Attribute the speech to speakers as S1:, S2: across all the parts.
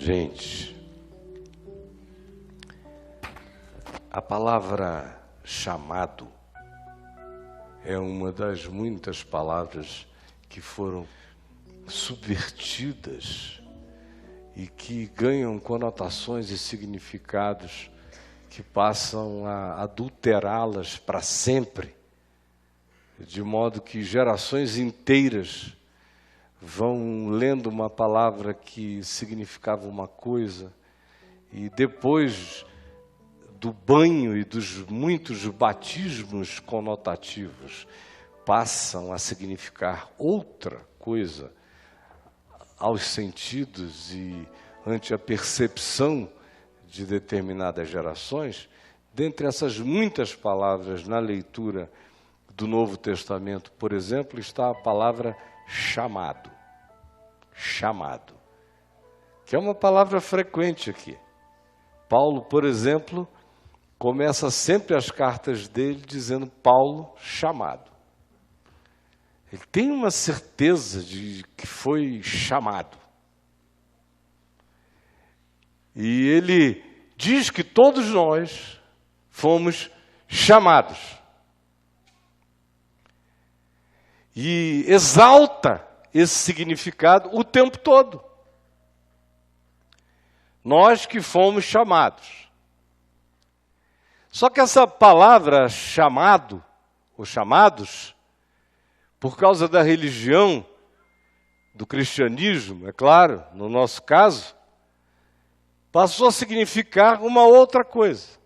S1: Gente, a palavra chamado é uma das muitas palavras que foram subvertidas e que ganham conotações e significados que passam a adulterá-las para sempre, de modo que gerações inteiras vão lendo uma palavra que significava uma coisa e depois do banho e dos muitos batismos conotativos passam a significar outra coisa aos sentidos e ante a percepção de determinadas gerações. Dentre essas muitas palavras na leitura do Novo Testamento, por exemplo, está a palavra chamado. Chamado. Que é uma palavra frequente aqui. Paulo, por exemplo, começa sempre as cartas dele dizendo Paulo chamado. Ele tem uma certeza de que foi chamado. E ele diz que todos nós fomos chamados. E exalta esse significado o tempo todo. Nós que fomos chamados. Só que essa palavra chamado, ou chamados, por causa da religião, do cristianismo, é claro, no nosso caso, passou a significar uma outra coisa.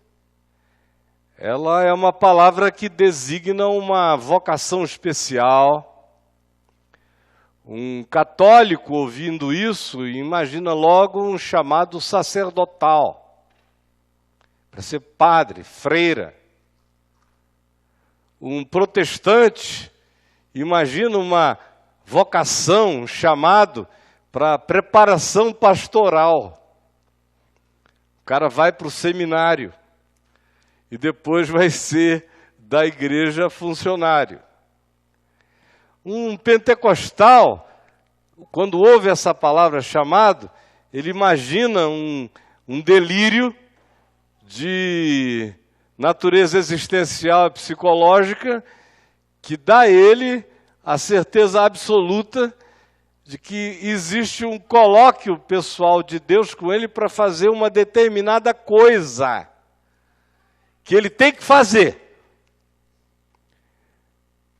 S1: Ela é uma palavra que designa uma vocação especial. Um católico ouvindo isso imagina logo um chamado sacerdotal, para ser padre, freira. Um protestante imagina uma vocação, um chamado para preparação pastoral. O cara vai para o seminário e depois vai ser da igreja funcionário. Um pentecostal, quando ouve essa palavra chamado, ele imagina um delírio de natureza existencial e psicológica que dá a ele a certeza absoluta de que existe um colóquio pessoal de Deus com ele para fazer uma determinada coisa que ele tem que fazer.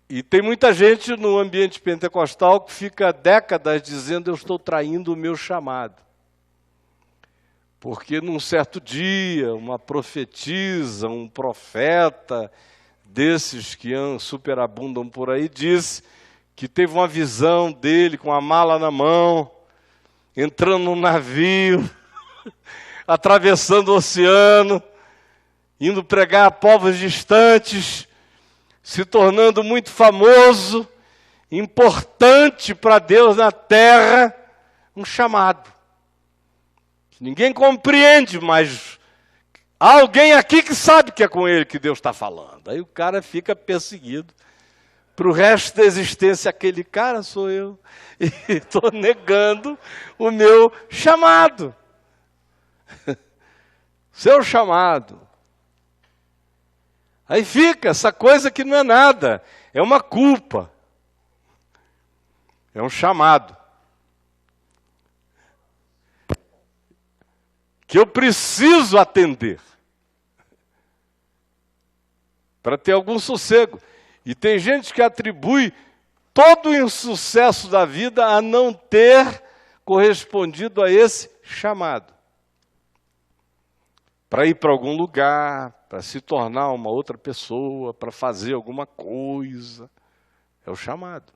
S1: E tem muita gente no ambiente pentecostal que fica décadas dizendo eu estou traindo o meu chamado. Porque num certo dia, uma profetisa, um profeta desses que superabundam por aí, disse que teve uma visão dele com a mala na mão, entrando num navio, atravessando o oceano, indo pregar a povos distantes, se tornando muito famoso, importante para Deus na terra, um chamado. Ninguém compreende, mas há alguém aqui que sabe que é com ele que Deus está falando. Aí o cara fica perseguido. Para o resto da existência, aquele cara sou eu. E estou negando o meu chamado. Seu chamado. Aí fica essa coisa que não é nada. É uma culpa. É um chamado. Que eu preciso atender. Para ter algum sossego. E tem gente que atribui todo o insucesso da vida a não ter correspondido a esse chamado. Para ir para algum lugar, para se tornar uma outra pessoa, para fazer alguma coisa. É o chamado.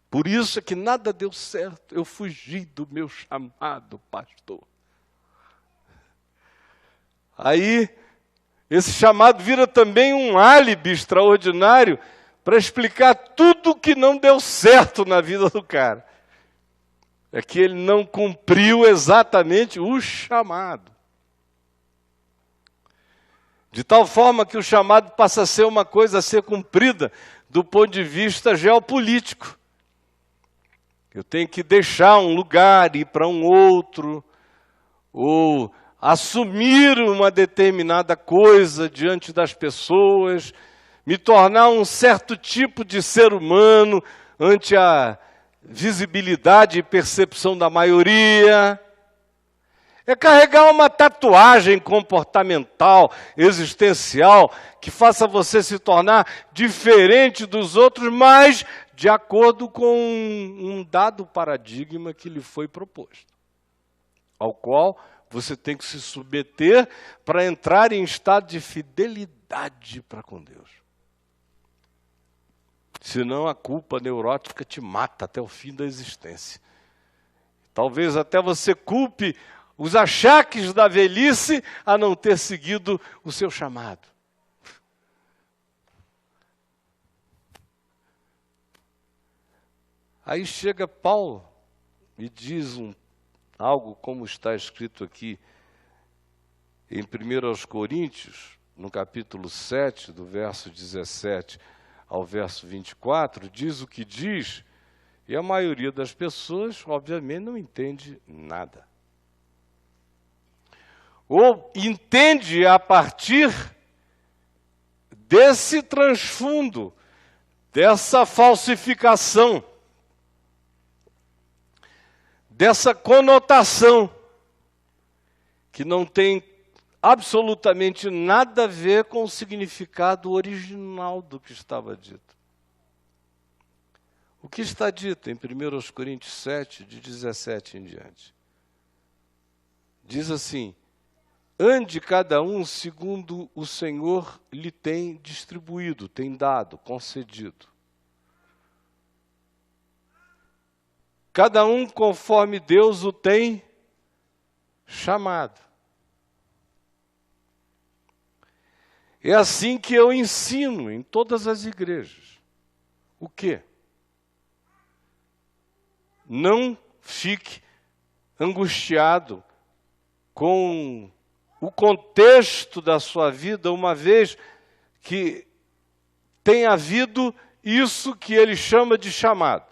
S1: Por isso é que nada deu certo. Eu fugi do meu chamado, pastor. Aí, esse chamado vira também um álibi extraordinário para explicar tudo que não deu certo na vida do cara. É que ele não cumpriu exatamente o chamado. De tal forma que o chamado passa a ser uma coisa a ser cumprida do ponto de vista geopolítico. Eu tenho que deixar um lugar, ir para um outro, ou assumir uma determinada coisa diante das pessoas, me tornar um certo tipo de ser humano ante a visibilidade e percepção da maioria. É carregar uma tatuagem comportamental, existencial, que faça você se tornar diferente dos outros, mas de acordo com um dado paradigma que lhe foi proposto, ao qual você tem que se submeter para entrar em estado de fidelidade para com Deus. Senão a culpa neurótica te mata até o fim da existência. Talvez até você culpe os achaques da velhice a não ter seguido o seu chamado. Aí chega Paulo e diz algo como está escrito aqui em 1 Coríntios, no capítulo 7, do verso 17 ao verso 24, diz o que diz, e a maioria das pessoas, obviamente, não entende nada. Ou entende a partir desse transfundo, dessa falsificação, dessa conotação, que não tem absolutamente nada a ver com o significado original do que estava dito. O que está dito em 1 Coríntios 7, de 17 em diante? Diz assim: ande cada um segundo o Senhor lhe tem distribuído, tem dado, concedido. Cada um conforme Deus o tem chamado. É assim que eu ensino em todas as igrejas. O quê? Não fique angustiado com o contexto da sua vida, uma vez que tem havido isso que ele chama de chamado.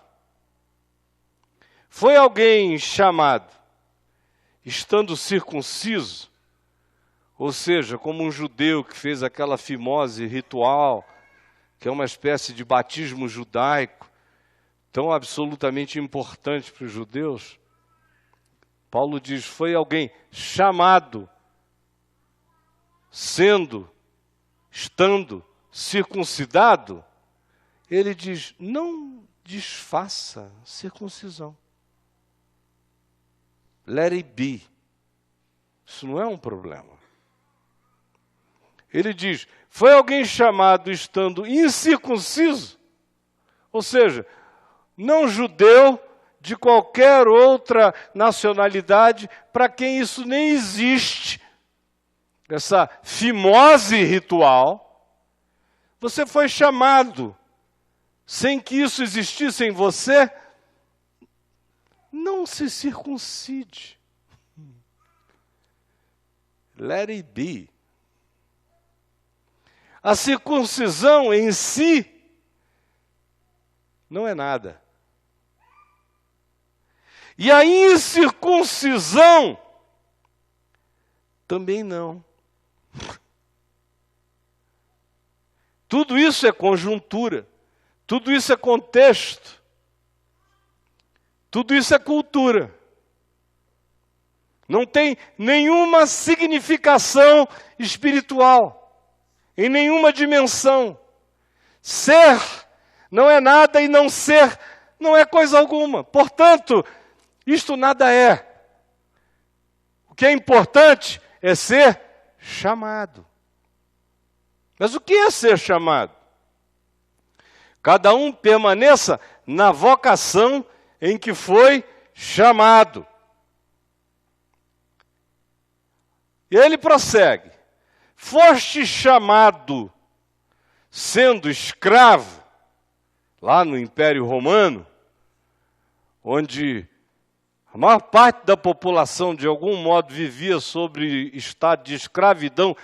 S1: Foi alguém chamado estando circunciso, ou seja, como um judeu que fez aquela fimose ritual, que é uma espécie de batismo judaico, tão absolutamente importante para os judeus. Paulo diz, foi alguém chamado, estando circuncidado, ele diz, não desfaça circuncisão. Let it be. Isso não é um problema. Ele diz, foi alguém chamado estando incircunciso, ou seja, não judeu de qualquer outra nacionalidade, para quem isso nem existe, essa fimose ritual, você foi chamado, sem que isso existisse em você, não se circuncide. Let it be. A circuncisão em si não é nada. E a incircuncisão também não. Tudo isso é conjuntura, tudo isso é contexto, tudo isso é cultura. Não tem nenhuma significação espiritual, em nenhuma dimensão. Ser não é nada e não ser não é coisa alguma. Portanto, isto nada é. O que é importante é ser chamado. Mas o que é ser chamado? Cada um permaneça na vocação em que foi chamado. E ele prossegue. Foste chamado sendo escravo, lá no Império Romano, onde a maior parte da população, de algum modo, vivia sobre estado de escravidão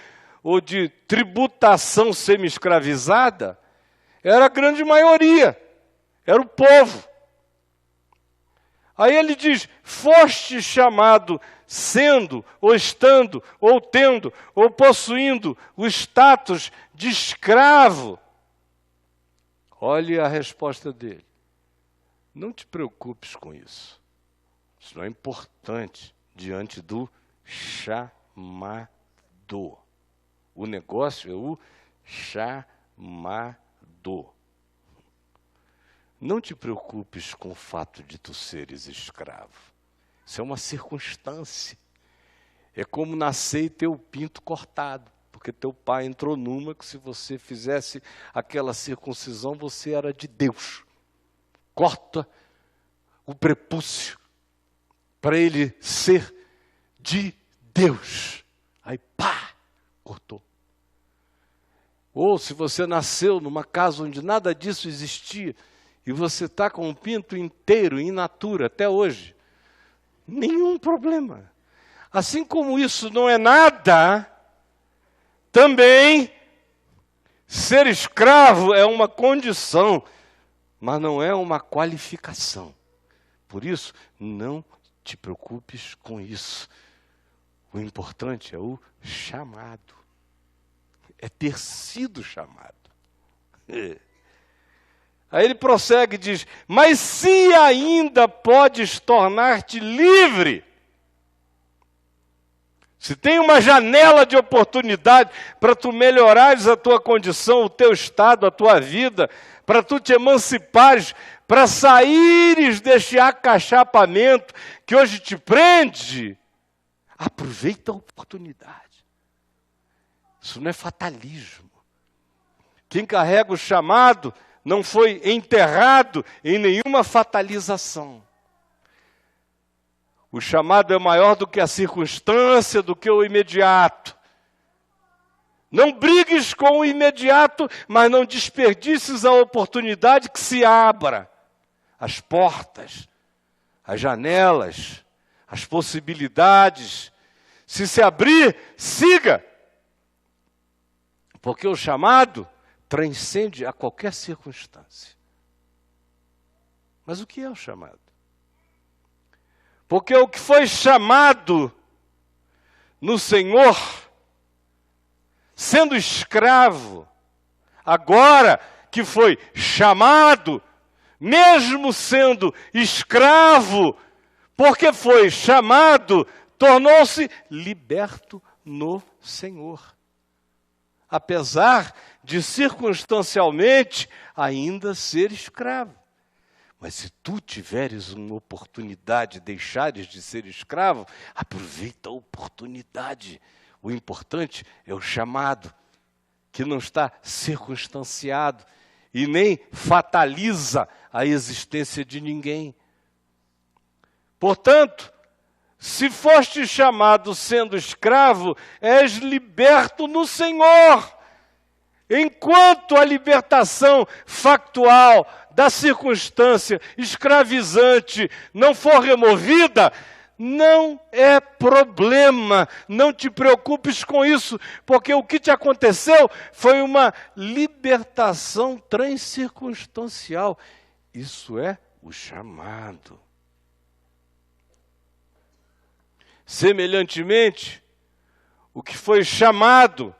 S1: ou de tributação semi-escravizada, era a grande maioria, era o povo. Aí ele diz, foste chamado sendo, ou estando, ou tendo, ou possuindo o status de escravo. Olhe a resposta dele. Não te preocupes com isso. Isso não é importante diante do chamado. O negócio é o chamado. Não te preocupes com o fato de tu seres escravo. Isso é uma circunstância. É como nascer e ter o pinto cortado. Porque teu pai entrou numa que se você fizesse aquela circuncisão, você era de Deus. Corta o prepúcio para ele ser de Deus. Aí pá, cortou. Ou se você nasceu numa casa onde nada disso existia, e você está com um pinto inteiro, in natura, até hoje, nenhum problema. Assim como isso não é nada, também ser escravo é uma condição, mas não é uma qualificação. Por isso, não te preocupes com isso. O importante é o chamado. É ter sido chamado. Aí ele prossegue e diz, mas se ainda podes tornar-te livre, se tem uma janela de oportunidade para tu melhorares a tua condição, o teu estado, a tua vida, para tu te emancipares, para saíres deste acachapamento que hoje te prende, aproveita a oportunidade. Isso não é fatalismo. Quem carrega o chamado não foi enterrado em nenhuma fatalização. O chamado é maior do que a circunstância, do que o imediato. Não brigues com o imediato, mas não desperdices a oportunidade que se abra. As portas, as janelas, as possibilidades. Se abrir, siga. Porque o chamado transcende a qualquer circunstância. Mas o que é o chamado? Porque o que foi chamado no Senhor, sendo escravo, agora que foi chamado, mesmo sendo escravo, porque foi chamado, tornou-se liberto no Senhor. Apesar de circunstancialmente ainda ser escravo. Mas se tu tiveres uma oportunidade, deixares de ser escravo, aproveita a oportunidade. O importante é o chamado, que não está circunstanciado e nem fataliza a existência de ninguém. Portanto, se foste chamado sendo escravo, és liberto no Senhor. Enquanto a libertação factual da circunstância escravizante não for removida, não é problema, não te preocupes com isso, porque o que te aconteceu foi uma libertação transcircunstancial. Isso é o chamado. Semelhantemente, o que foi chamado,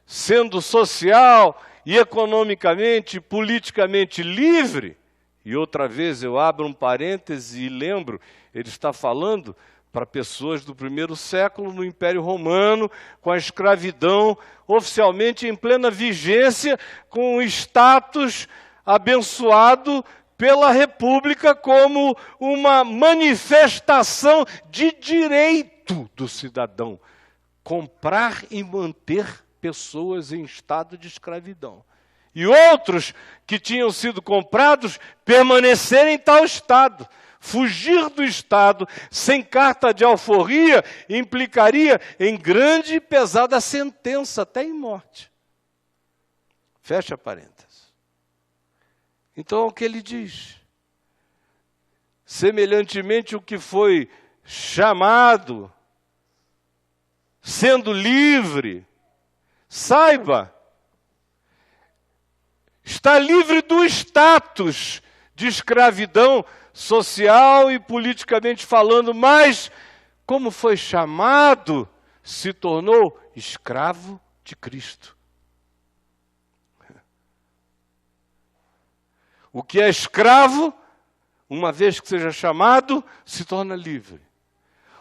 S1: sendo social e economicamente, politicamente livre, e outra vez eu abro um parêntese e lembro, ele está falando para pessoas do primeiro século no Império Romano, com a escravidão oficialmente em plena vigência, com o status abençoado pela República como uma manifestação de direito do cidadão, comprar e manter pessoas em estado de escravidão. E outros que tinham sido comprados permanecerem em tal estado. Fugir do estado sem carta de alforria implicaria em grande e pesada sentença, até em morte. Fecha parênteses. Então, o que ele diz? Semelhantemente, o que foi chamado, sendo livre, saiba, está livre do status de escravidão social e politicamente falando, mas como foi chamado, se tornou escravo de Cristo. O que é escravo, uma vez que seja chamado, se torna livre.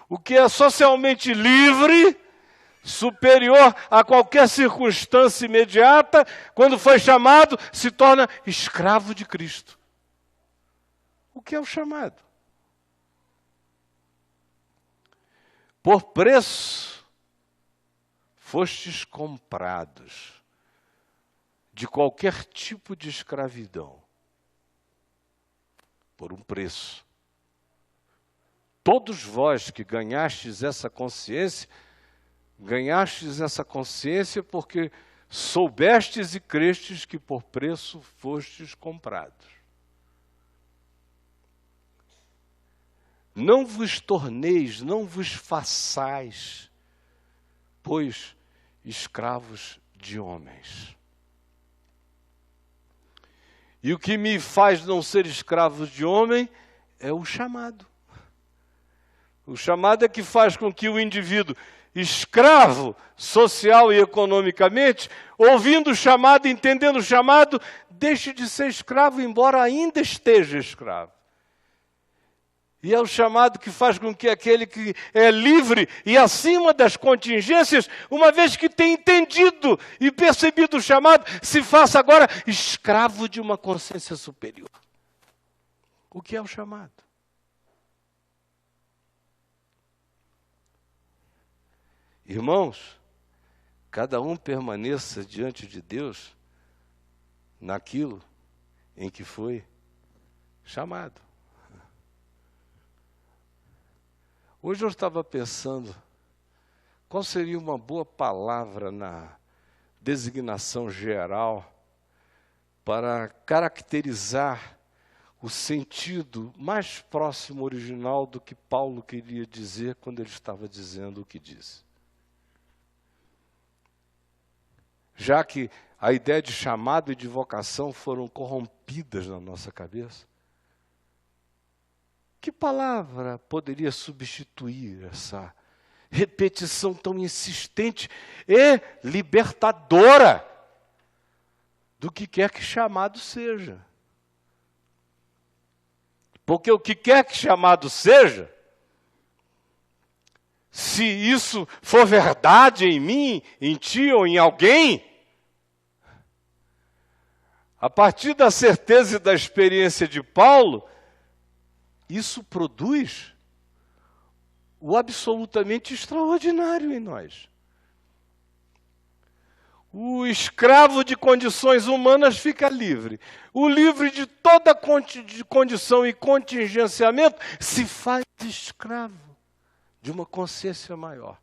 S1: O que é socialmente livre, superior a qualquer circunstância imediata, quando foi chamado, se torna escravo de Cristo. O que é o chamado? Por preço, fostes comprados de qualquer tipo de escravidão, por um preço. Todos vós que ganhastes essa consciência porque soubestes e crestes que por preço fostes comprados. Não vos torneis, não vos façais, pois, escravos de homens. E o que me faz não ser escravo de homem é o chamado. O chamado é que faz com que o indivíduo, escravo social e economicamente, ouvindo o chamado, entendendo o chamado, deixe de ser escravo, embora ainda esteja escravo. E é o chamado que faz com que aquele que é livre e acima das contingências, uma vez que tem entendido e percebido o chamado, se faça agora escravo de uma consciência superior. O que é o chamado? Irmãos, cada um permaneça diante de Deus naquilo em que foi chamado. Hoje eu estava pensando, qual seria uma boa palavra na designação geral para caracterizar o sentido mais próximo original do que Paulo queria dizer quando ele estava dizendo o que disse. Já que a ideia de chamado e de vocação foram corrompidas na nossa cabeça, que palavra poderia substituir essa repetição tão insistente e libertadora do que quer que chamado seja? Porque o que quer que chamado seja, se isso for verdade em mim, em ti ou em alguém, a partir da certeza e da experiência de Paulo, isso produz o absolutamente extraordinário em nós. O escravo de condições humanas fica livre. O livre de toda condição e contingenciamento se faz escravo de uma consciência maior.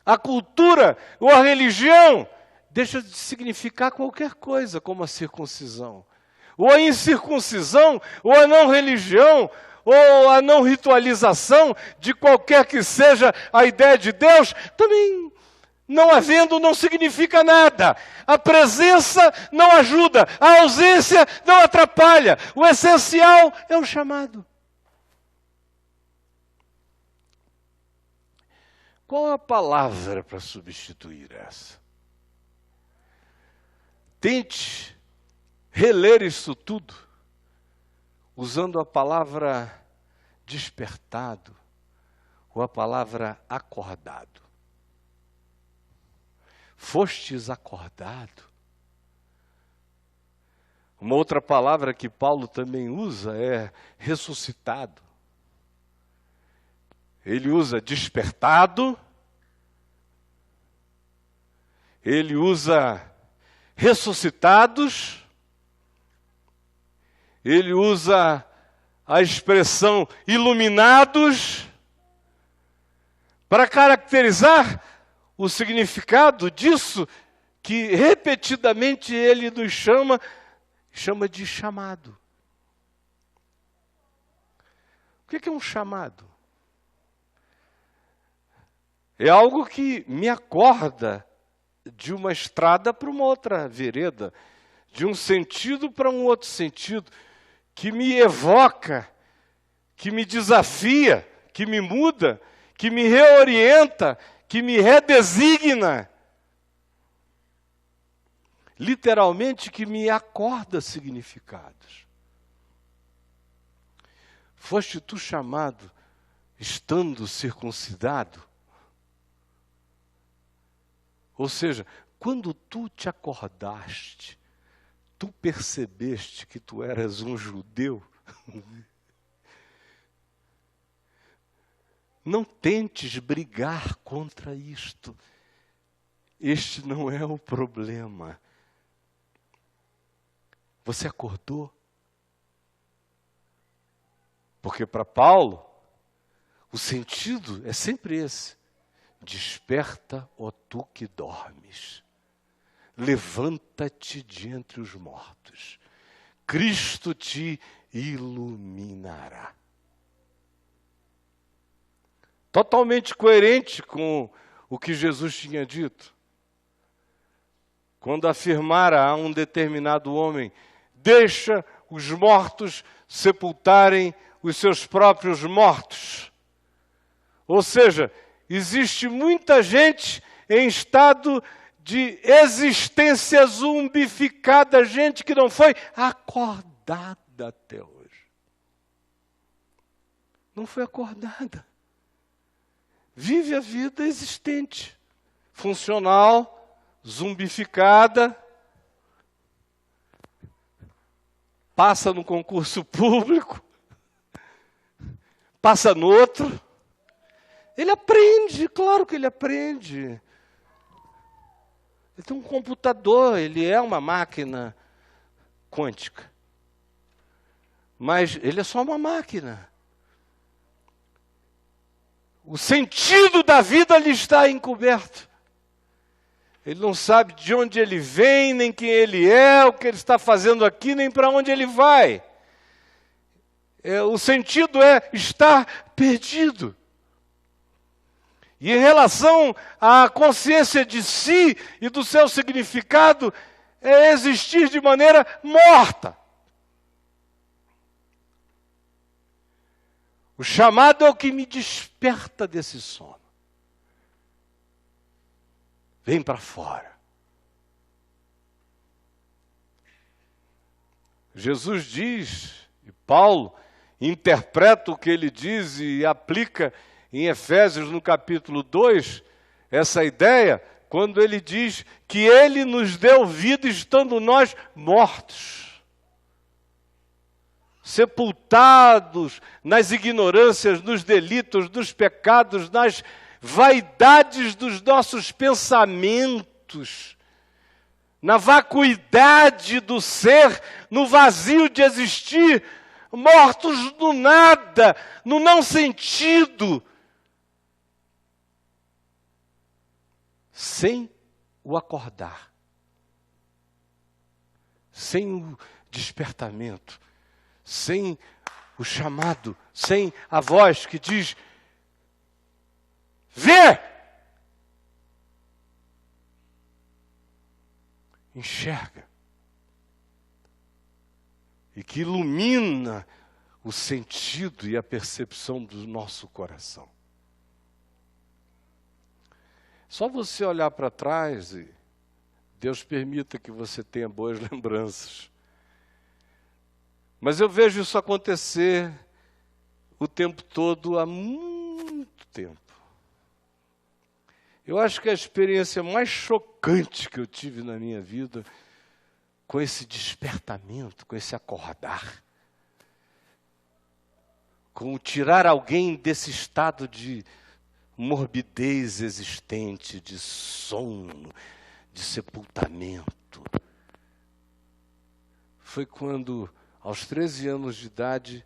S1: A cultura ou a religião deixa de significar qualquer coisa, como a circuncisão. Ou a incircuncisão, ou a não religião, ou a não ritualização de qualquer que seja a ideia de Deus, também não havendo não significa nada. A presença não ajuda, a ausência não atrapalha. O essencial é o chamado. Qual a palavra para substituir essa? Tente reler isso tudo usando a palavra despertado ou a palavra acordado. Fostes acordado. Uma outra palavra que Paulo também usa é ressuscitado. Ele usa despertado, ele usa ressuscitados, ele usa a expressão iluminados para caracterizar o significado disso que repetidamente ele nos chama de chamado. O que é um chamado? É algo que me acorda de uma estrada para uma outra vereda, de um sentido para um outro sentido, que me evoca, que me desafia, que me muda, que me reorienta, que me redesigna. Literalmente, que me acorda significados. Foste tu chamado, estando circuncidado? Ou seja, quando tu te acordaste, tu percebeste que tu eras um judeu? Não tentes brigar contra isto. Este não é o problema. Você acordou? Porque para Paulo, o sentido é sempre esse. Desperta, ó tu que dormes. Levanta-te de entre os mortos. Cristo te iluminará. Totalmente coerente com o que Jesus tinha dito. Quando afirmara a um determinado homem, deixa os mortos sepultarem os seus próprios mortos. Ou seja, existe muita gente em estado de existência zumbificada, gente que não foi acordada até hoje. Não foi acordada. Vive a vida existente, funcional, zumbificada, passa no concurso público, passa no outro. Ele aprende, claro que ele aprende. Ele tem um computador, ele é uma máquina quântica. Mas ele é só uma máquina. O sentido da vida lhe está encoberto. Ele não sabe de onde ele vem, nem quem ele é, o que ele está fazendo aqui, nem para onde ele vai. O sentido é estar perdido. E em relação à consciência de si e do seu significado, é existir de maneira morta. O chamado é o que me desperta desse sono. Vem para fora. Jesus diz, e Paulo interpreta o que ele diz e aplica em Efésios, no capítulo 2, essa ideia, quando ele diz que ele nos deu vida estando nós mortos, sepultados nas ignorâncias, nos delitos, nos pecados, nas vaidades dos nossos pensamentos, na vacuidade do ser, no vazio de existir, mortos do nada, no não sentido, sem o acordar, sem o despertamento, sem o chamado, sem a voz que diz, vê! Enxerga. E que ilumina o sentido e a percepção do nosso coração. Só você olhar para trás e Deus permita que você tenha boas lembranças. Mas eu vejo isso acontecer o tempo todo, há muito tempo. Eu acho que a experiência mais chocante que eu tive na minha vida, com esse despertamento, com esse acordar, com tirar alguém desse estado de morbidez existente, de sono, de sepultamento, foi quando, aos 13 anos de idade,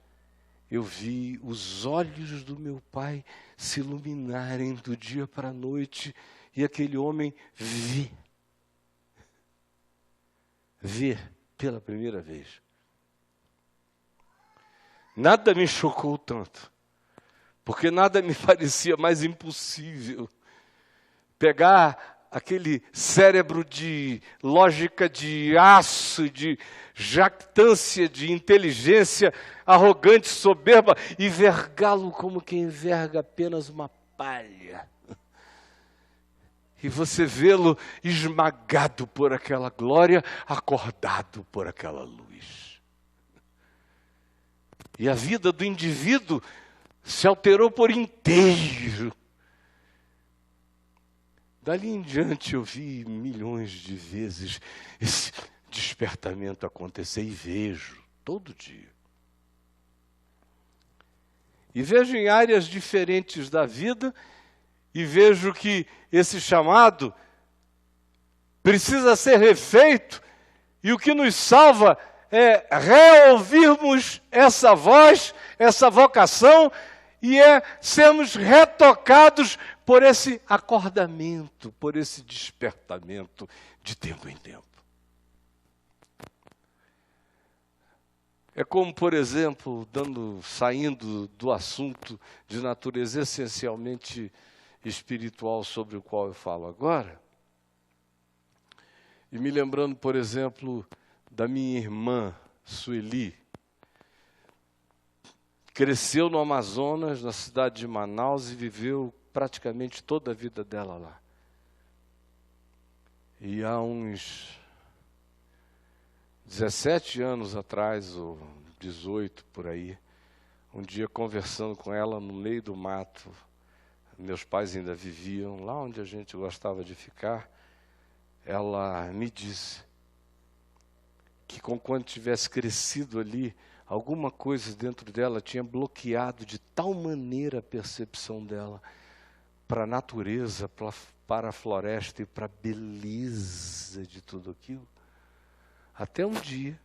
S1: eu vi os olhos do meu pai se iluminarem do dia para a noite e aquele homem ver pela primeira vez. Nada me chocou tanto, porque nada me parecia mais impossível. Pegar aquele cérebro de lógica de aço, de jactância, de inteligência arrogante, soberba, e vergá-lo como quem verga apenas uma palha. E você vê-lo esmagado por aquela glória, acordado por aquela luz. E a vida do indivíduo se alterou por inteiro. Dali em diante eu vi milhões de vezes esse despertamento acontecer e vejo todo dia. E vejo em áreas diferentes da vida e vejo que esse chamado precisa ser refeito e o que nos salva é reouvirmos essa voz, essa vocação e é sermos retocados por esse acordamento, por esse despertamento de tempo em tempo. É como, por exemplo, saindo do assunto de natureza essencialmente espiritual sobre o qual eu falo agora, e me lembrando, por exemplo, da minha irmã, Sueli, cresceu no Amazonas, na cidade de Manaus, e viveu praticamente toda a vida dela lá. E há uns 17 anos atrás, ou 18 por aí, um dia conversando com ela no meio do mato, meus pais ainda viviam lá onde a gente gostava de ficar, ela me disse que quando tivesse crescido ali, alguma coisa dentro dela tinha bloqueado de tal maneira a percepção dela para a natureza, para a floresta e para a beleza de tudo aquilo. Até um dia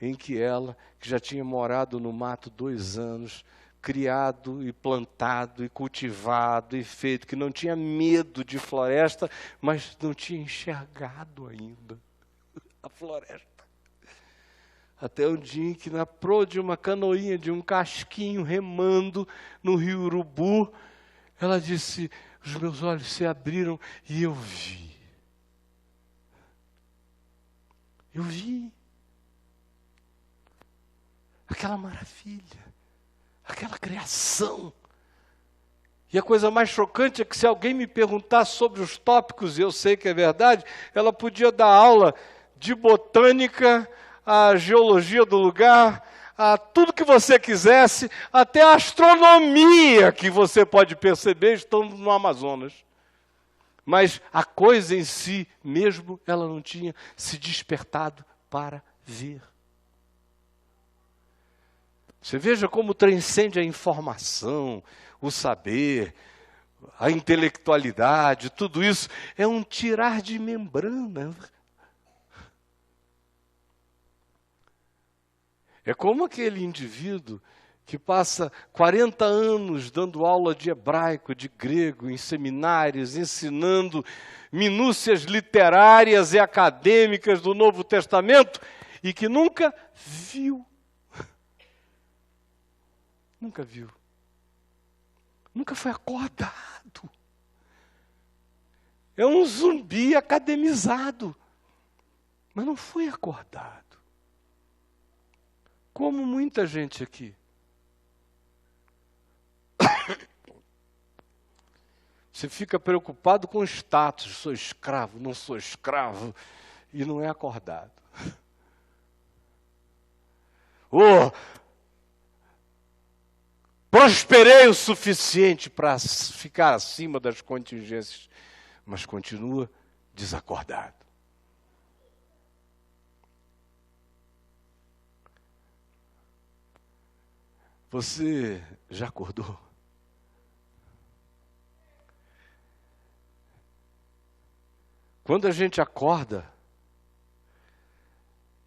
S1: em que ela, que já tinha morado no mato 2 anos, criado e plantado e cultivado e feito, que não tinha medo de floresta, mas não tinha enxergado ainda a floresta. Até um dia em que na proa de uma canoinha, de um casquinho, remando no rio Urubu, ela disse, os meus olhos se abriram e eu vi. Eu vi aquela maravilha, aquela criação. E a coisa mais chocante é que se alguém me perguntar sobre os tópicos, e eu sei que é verdade, ela podia dar aula de botânica, a geologia do lugar, a tudo que você quisesse, até a astronomia que você pode perceber estando no Amazonas. Mas a coisa em si mesmo, ela não tinha se despertado para ver. Você veja como transcende a informação, o saber, a intelectualidade, tudo isso é um tirar de membrana. É como aquele indivíduo que passa 40 anos dando aula de hebraico, de grego, em seminários, ensinando minúcias literárias e acadêmicas do Novo Testamento e que nunca viu. Nunca viu. Nunca foi acordado. É um zumbi academizado, mas não foi acordado. Como muita gente aqui. Você fica preocupado com o status, sou escravo, não sou escravo, e não é acordado. Prosperei o suficiente para ficar acima das contingências, mas continua desacordado. Você já acordou? Quando a gente acorda,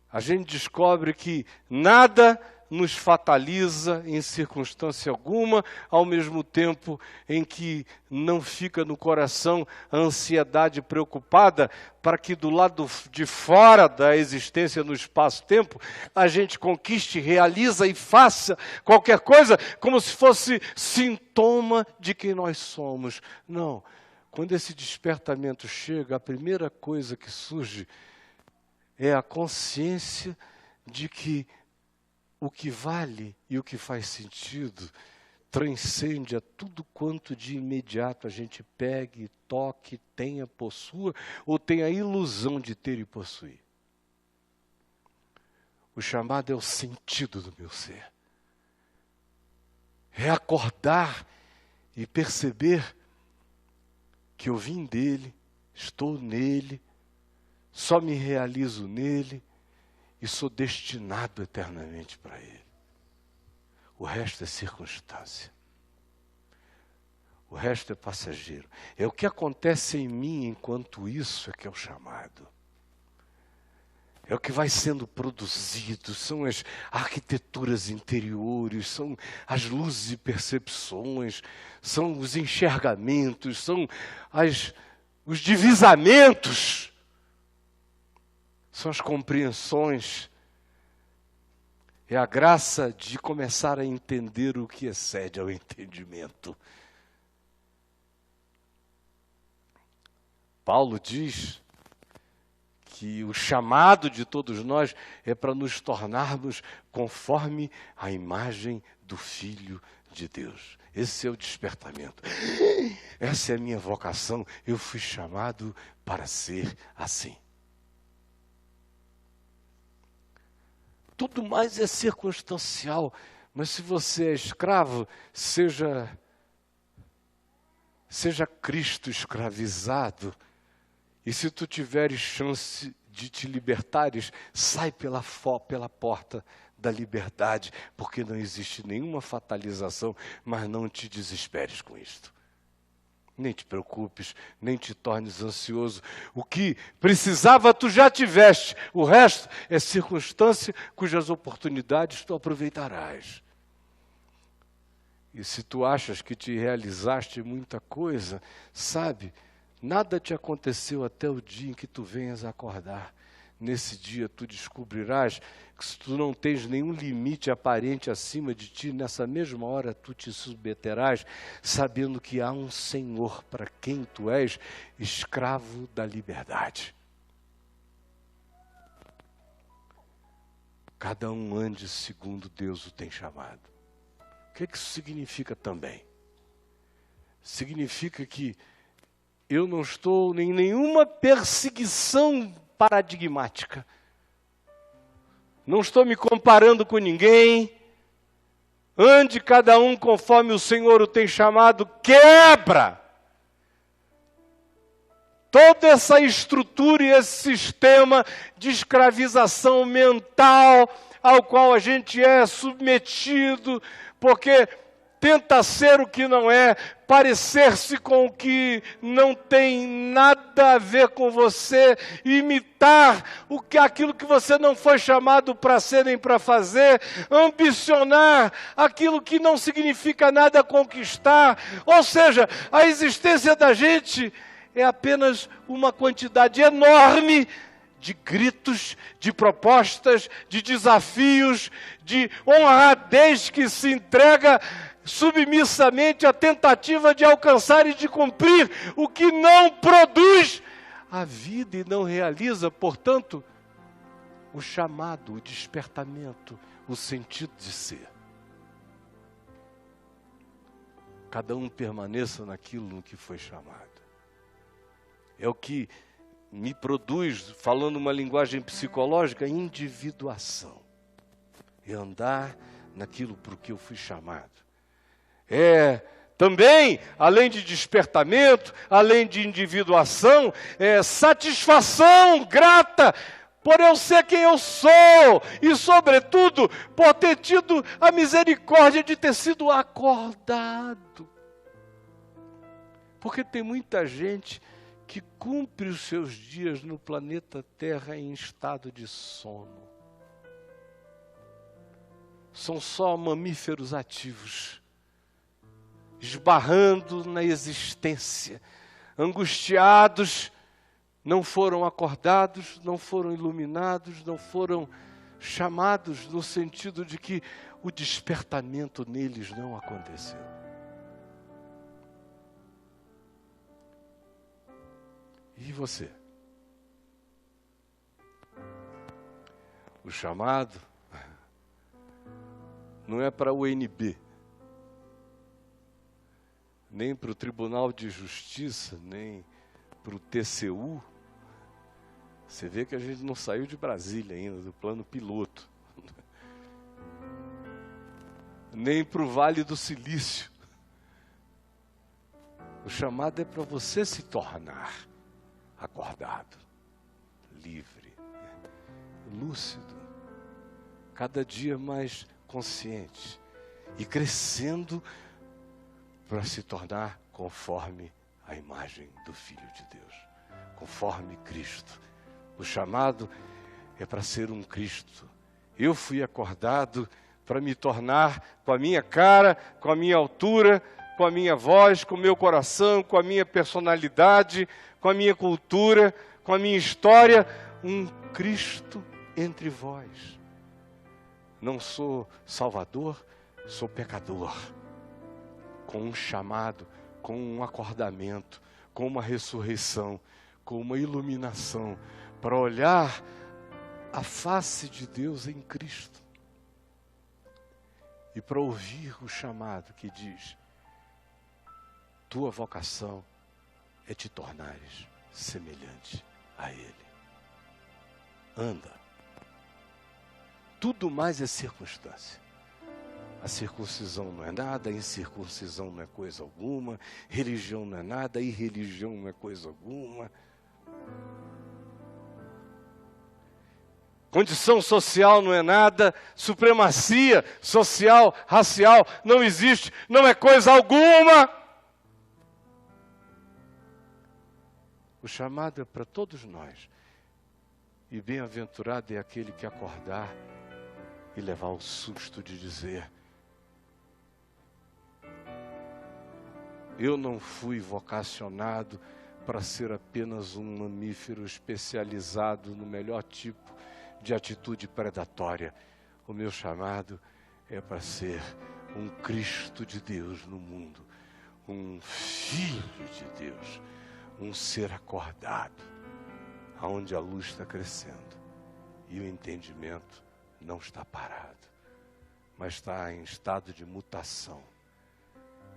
S1: a gente descobre que nada nos fataliza em circunstância alguma, ao mesmo tempo em que não fica no coração a ansiedade preocupada para que do lado de fora da existência no espaço-tempo, a gente conquiste, realiza e faça qualquer coisa como se fosse sintoma de quem nós somos. Não. Quando esse despertamento chega, a primeira coisa que surge é a consciência de que o que vale e o que faz sentido transcende a tudo quanto de imediato a gente pegue, toque, tenha, possua, ou tenha a ilusão de ter e possuir. O chamado é o sentido do meu ser. É acordar e perceber que eu vim dele, estou nele, só me realizo nele e sou destinado eternamente para ele. O resto é circunstância. O resto é passageiro. É o que acontece em mim enquanto isso é que é o chamado. É o que vai sendo produzido, são as arquiteturas interiores, são as luzes e percepções, são os enxergamentos, são os divisamentos, são as compreensões. É a graça de começar a entender o que excede ao entendimento. Paulo diz que o chamado de todos nós é para nos tornarmos conforme a imagem do Filho de Deus. Esse é o despertamento. Essa é a minha vocação. Eu fui chamado para ser assim. Tudo mais é circunstancial, mas se você é escravo, seja Cristo escravizado. E se tu tiveres chance de te libertares, sai pela porta da liberdade, porque não existe nenhuma fatalização, mas não te desesperes com isto. Nem te preocupes, nem te tornes ansioso. O que precisava tu já tiveste, o resto é circunstância cujas oportunidades tu aproveitarás. E se tu achas que te realizaste muita coisa, sabe, nada te aconteceu até o dia em que tu venhas acordar. Nesse dia tu descobrirás que se tu não tens nenhum limite aparente acima de ti, nessa mesma hora tu te submeterás, sabendo que há um Senhor para quem tu és escravo da liberdade. Cada um ande segundo Deus o tem chamado. O que isso significa também? Significa que eu não estou em nenhuma perseguição paradigmática. Não estou me comparando com ninguém. Ande cada um conforme o Senhor o tem chamado. Quebra toda essa estrutura e esse sistema de escravização mental ao qual a gente é submetido, porque tenta ser o que não é, parecer-se com o que não tem nada a ver com você, imitar aquilo que você não foi chamado para ser nem para fazer, ambicionar aquilo que não significa nada conquistar. Ou seja, a existência da gente é apenas uma quantidade enorme de gritos, de propostas, de desafios, de honradez que se entrega submissamente à tentativa de alcançar e de cumprir o que não produz a vida e não realiza, portanto, o chamado, o despertamento, o sentido de ser. Cada um permaneça naquilo no que foi chamado. É o que me produz, falando uma linguagem psicológica, individuação. É andar naquilo por que eu fui chamado. É também, além de despertamento, além de individuação, é satisfação grata por eu ser quem eu sou e, sobretudo, por ter tido a misericórdia de ter sido acordado. Porque tem muita gente que cumpre os seus dias no planeta Terra em estado de sono. São só mamíferos ativos, esbarrando na existência, angustiados, não foram acordados, não foram iluminados, não foram chamados no sentido de que o despertamento neles não aconteceu. E você? O chamado não é para o UNB, nem para o Tribunal de Justiça, nem para o TCU. Você vê que a gente não saiu de Brasília ainda, do plano piloto. Nem para o Vale do Silício. O chamado é para você se tornar acordado, livre, lúcido, cada dia mais consciente e crescendo para se tornar conforme a imagem do Filho de Deus, conforme Cristo. O chamado é para ser um Cristo. Eu fui acordado para me tornar com a minha cara, com a minha altura, com a minha voz, com o meu coração, com a minha personalidade, com a minha cultura, com a minha história, um Cristo entre vós. Não sou salvador, sou pecador. Com um chamado, com um acordamento, com uma ressurreição, com uma iluminação, para olhar a face de Deus em Cristo. E para ouvir o chamado que diz: tua vocação é te tornares semelhante a Ele. Anda. Tudo mais é circunstância. A circuncisão não é nada, a incircuncisão não é coisa alguma, religião não é nada, irreligião não é coisa alguma. Condição social não é nada, supremacia social, racial não existe, não é coisa alguma. O chamado é para todos nós. E bem-aventurado é aquele que acordar e levar o susto de dizer: eu não fui vocacionado para ser apenas um mamífero especializado no melhor tipo de atitude predatória. O meu chamado é para ser um Cristo de Deus no mundo, um Filho de Deus, um ser acordado, aonde a luz está crescendo e o entendimento não está parado, mas está em estado de mutação.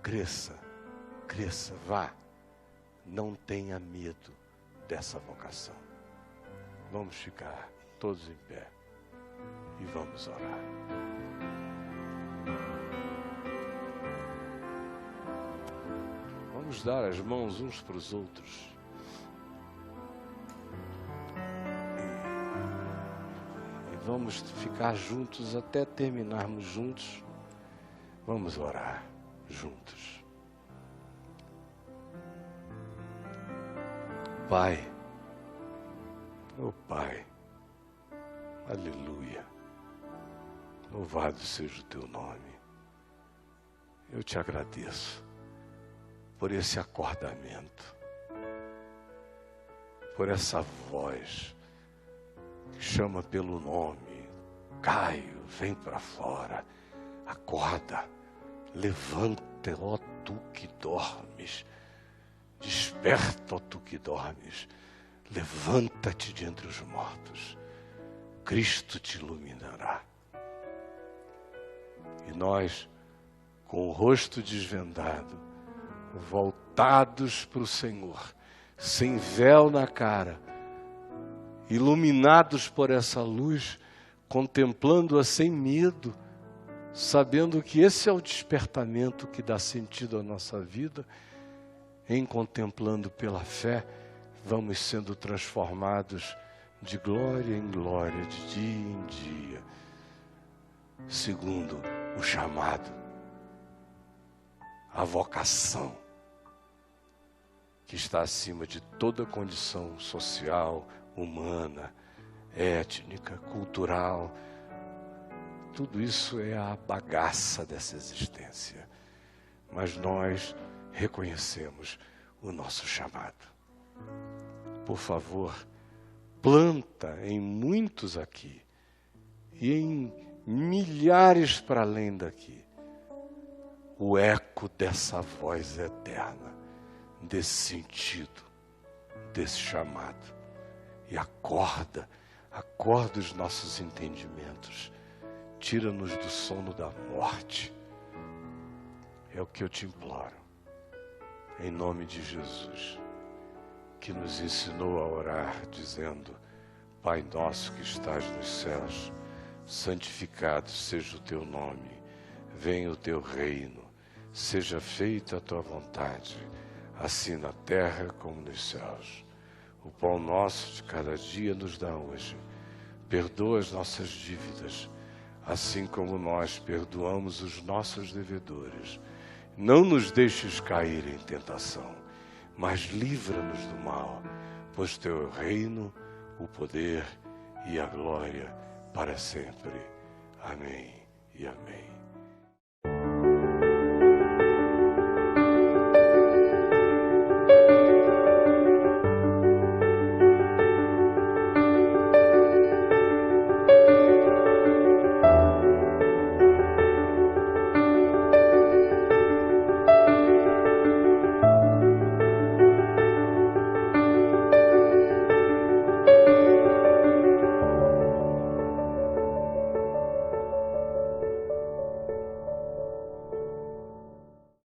S1: Cresça, cresça, vá. Não tenha medo dessa vocação. Vamos ficar todos em pé e vamos orar. Vamos dar as mãos uns para os outros. E vamos ficar juntos até terminarmos juntos. Vamos orar juntos. Pai, oh Pai, aleluia, louvado seja o Teu nome. Eu te agradeço por esse acordamento, por essa voz que chama pelo nome: Caio, vem para fora, acorda, levanta, ó tu que dormes. Desperta, ó tu que dormes, levanta-te de entre os mortos, Cristo te iluminará. E nós, com o rosto desvendado, voltados para o Senhor, sem véu na cara, iluminados por essa luz, contemplando-a sem medo, sabendo que esse é o despertamento que dá sentido à nossa vida. Em contemplando pela fé, vamos sendo transformados de glória em glória, de dia em dia, segundo o chamado, a vocação, que está acima de toda condição social, humana, étnica, cultural. Tudo isso é a bagaça dessa existência. Mas nós reconhecemos o nosso chamado. Por favor, planta em muitos aqui e em milhares para além daqui o eco dessa voz eterna, desse sentido, desse chamado. E acorda os nossos entendimentos, tira-nos do sono da morte. É o que eu te imploro. em nome de Jesus, que nos ensinou a orar, dizendo: Pai nosso que estás nos céus, santificado seja o teu nome, venha o teu reino, seja feita a tua vontade, assim na terra como nos céus. O pão nosso de cada dia nos dá hoje. Perdoa as nossas dívidas, assim como nós perdoamos os nossos devedores. Não nos deixes cair em tentação, mas livra-nos do mal, pois teu é o reino, o poder e a glória para sempre. Amém e amém.